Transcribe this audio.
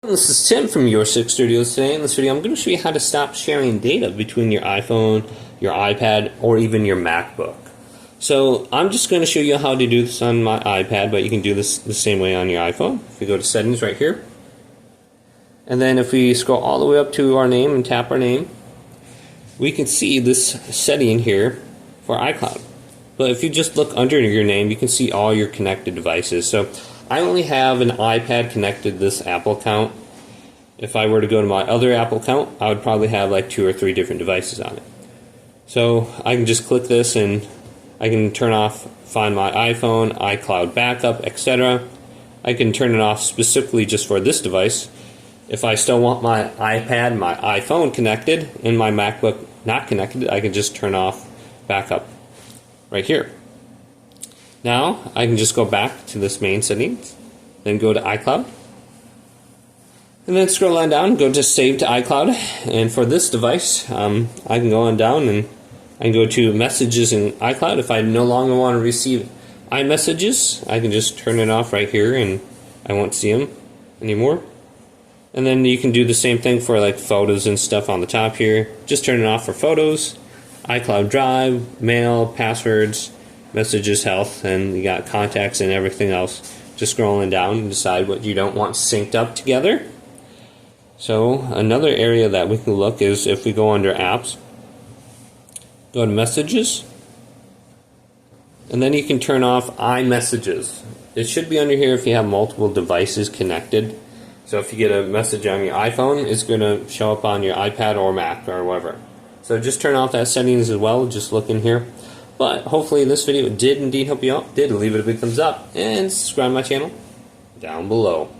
This is Tim from Your Six Studios. Today in this video I'm going to show you how to stop sharing data between your iPhone, your iPad, or even your MacBook. So I'm just going to show you how to do this on my iPad, but you can do this the same way on your iPhone. If we go to settings right here, and then if we scroll all the way up to our name and tap our name, we can see this setting here for iCloud. But if you just look under your name, you can see all your connected devices. So I only have an iPad connected to this Apple account. If I were to go to my other Apple account, I would probably have like 2 or 3 different devices on it. So I can just click this and I can turn off Find My iPhone, iCloud Backup, etc. I can turn it off specifically just for this device. If I still want my iPad, my iPhone connected, and my MacBook not connected, I can just turn off Backup right here. Now I can just go back to this main settings, then go to iCloud, and then scroll on down and go to Save to iCloud. And for this device, I can go on down and I can go to Messages in iCloud. If I no longer want to receive iMessages, I can just turn it off right here and I won't see them anymore. And then you can do the same thing for like photos and stuff on the top here. Just turn it off for photos, iCloud Drive, mail, passwords, messages, health, and you got contacts and everything else. Just scrolling down and decide what you don't want synced up together. So another area that we can look is if we go under apps, go to messages, and then you can turn off iMessages. It should be under here if you have multiple devices connected. So if you get a message on your iPhone, it's going to show up on your iPad or Mac or whatever. So just turn off that settings as well. Just look in here. But hopefully this video did indeed help you out. Leave it a big thumbs up and subscribe to my channel down below.